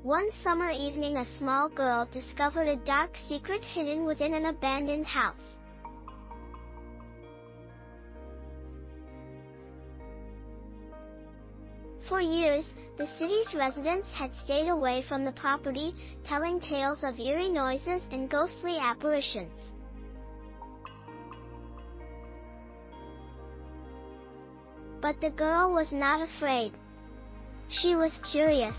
One summer evening, a small girl discovered a dark secret hidden within an abandoned house. For years, the city's residents had stayed away from the property, telling tales of eerie noises and ghostly apparitions. But the girl was not afraid. She was curious,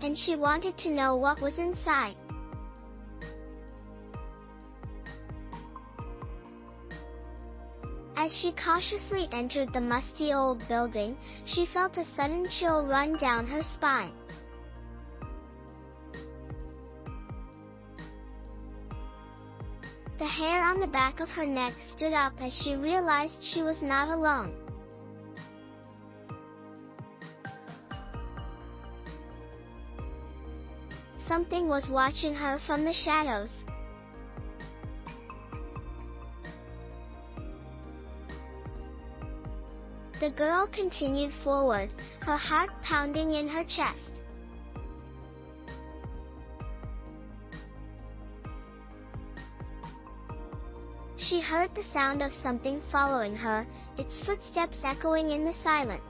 and she wanted to know what was inside. As she cautiously entered the musty old building, she felt a sudden chill run down her spine. The hair on the back of her neck stood up as she realized she was not alone. Something was watching her from the shadows. The girl continued forward, her heart pounding in her chest. She heard the sound of something following her, its footsteps echoing in the silence.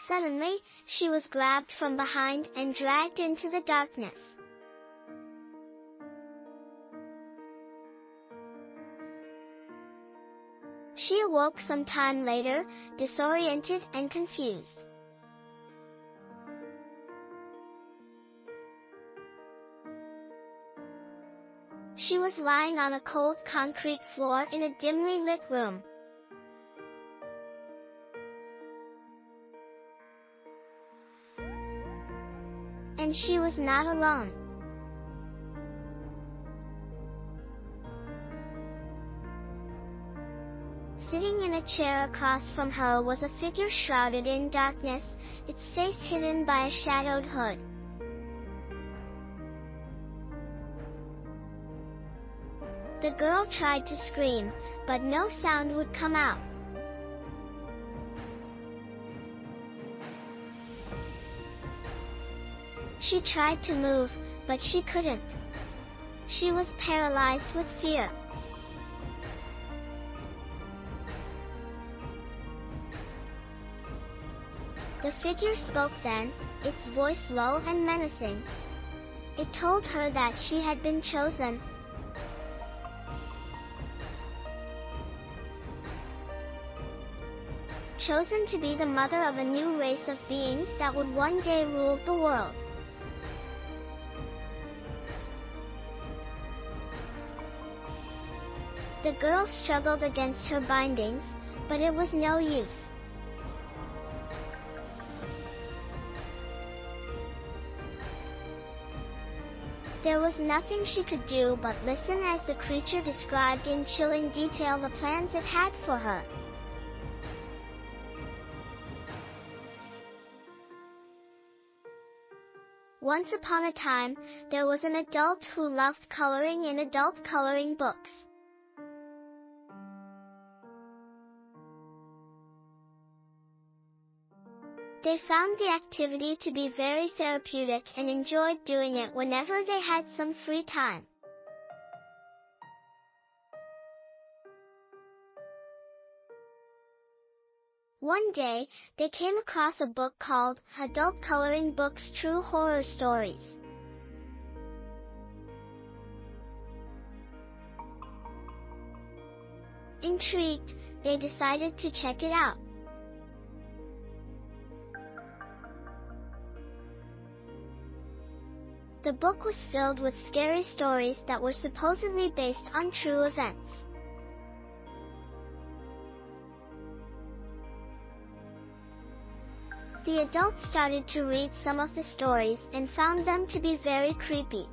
Suddenly, she was grabbed from behind and dragged into the darkness. She awoke some time later, disoriented and confused. She was lying on a cold concrete floor in a dimly lit room. And she was not alone. Sitting in a chair across from her was a figure shrouded in darkness, its face hidden by a shadowed hood. The girl tried to scream, but no sound would come out. She tried to move, but she couldn't. She was paralyzed with fear. The figure spoke then, its voice low and menacing. It told her that she had been chosen. Chosen to be the mother of a new race of beings that would one day rule the world. The girl struggled against her bindings, but it was no use. There was nothing she could do but listen as the creature described in chilling detail the plans it had for her. Once upon a time, there was an adult who loved coloring in adult coloring books. They found the activity to be very therapeutic and enjoyed doing it whenever they had some free time. One day, they came across a book called Adult Coloring Books True Horror Stories. Intrigued, they decided to check it out. The book was filled with scary stories that were supposedly based on true events. The adults started to read some of the stories and found them to be very creepy.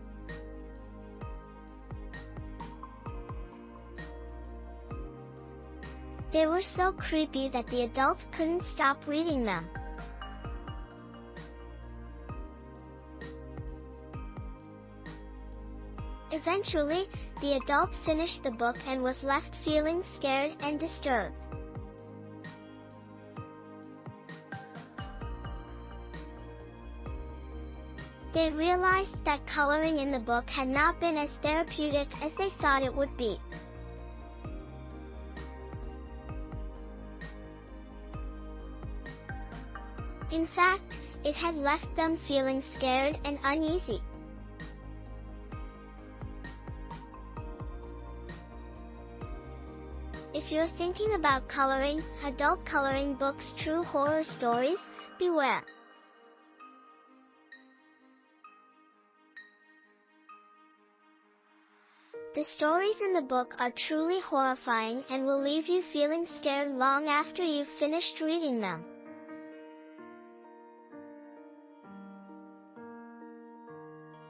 They were so creepy that the adults couldn't stop reading them. Eventually, the adult finished the book and was left feeling scared and disturbed. They realized that coloring in the book had not been as therapeutic as they thought it would be. In fact, it had left them feeling scared and uneasy. If you're thinking about coloring adult coloring books, true horror stories, beware. The stories in the book are truly horrifying and will leave you feeling scared long after you've finished reading them.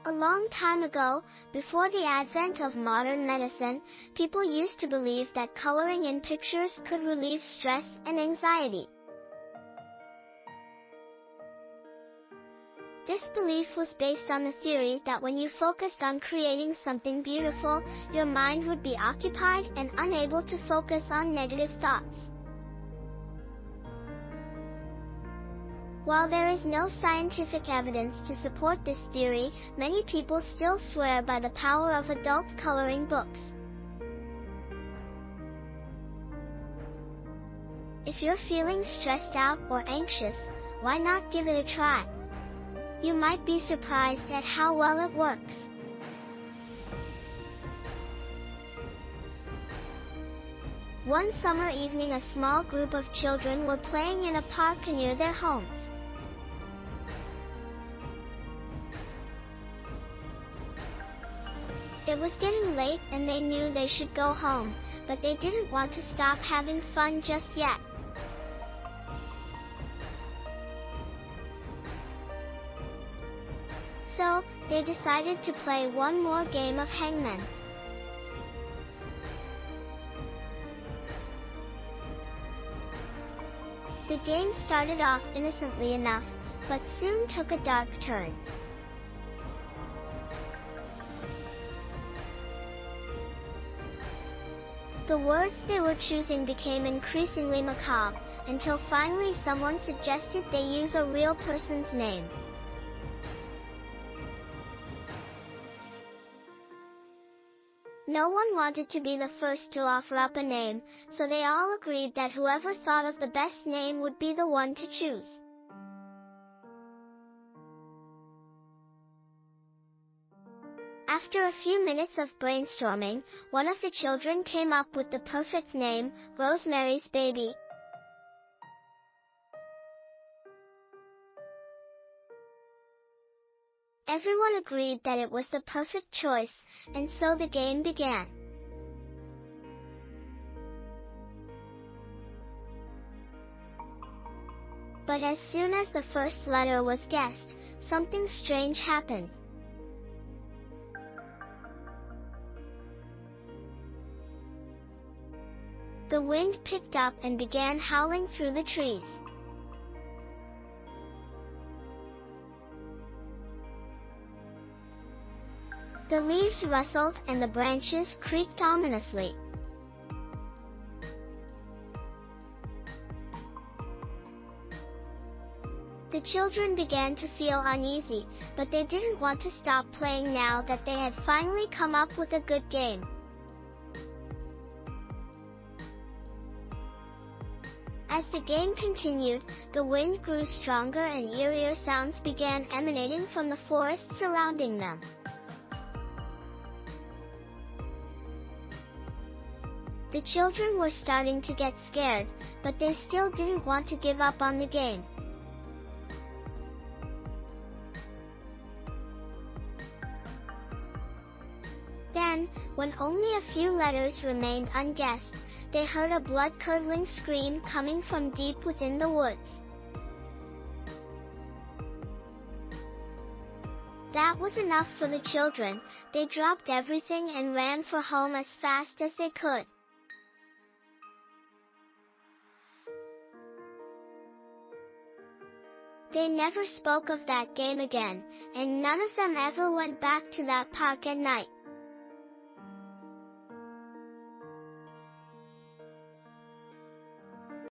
A long time ago, before the advent of modern medicine, people used to believe that coloring in pictures could relieve stress and anxiety. This belief was based on the theory that when you focused on creating something beautiful, your mind would be occupied and unable to focus on negative thoughts. While there is no scientific evidence to support this theory, many people still swear by the power of adult coloring books. If you're feeling stressed out or anxious, why not give it a try? You might be surprised at how well it works. One summer evening, a small group of children were playing in a park near their homes. It was getting late and they knew they should go home, but they didn't want to stop having fun just yet. So, they decided to play one more game of hangman. The game started off innocently enough, but soon took a dark turn. The words they were choosing became increasingly macabre, until finally someone suggested they use a real person's name. No one wanted to be the first to offer up a name, so they all agreed that whoever thought of the best name would be the one to choose. After a few minutes of brainstorming, one of the children came up with the perfect name, Rosemary's Baby. Everyone agreed that it was the perfect choice, and so the game began. But as soon as the first letter was guessed, something strange happened. The wind picked up and began howling through the trees. The leaves rustled and the branches creaked ominously. The children began to feel uneasy, but they didn't want to stop playing now that they had finally come up with a good game. As the game continued, the wind grew stronger and eerier sounds began emanating from the forest surrounding them. The children were starting to get scared, but they still didn't want to give up on the game. Then, when only a few letters remained unguessed, they heard a blood-curdling scream coming from deep within the woods. That was enough for the children. They dropped everything and ran for home as fast as they could. They never spoke of that game again, and none of them ever went back to that park at night.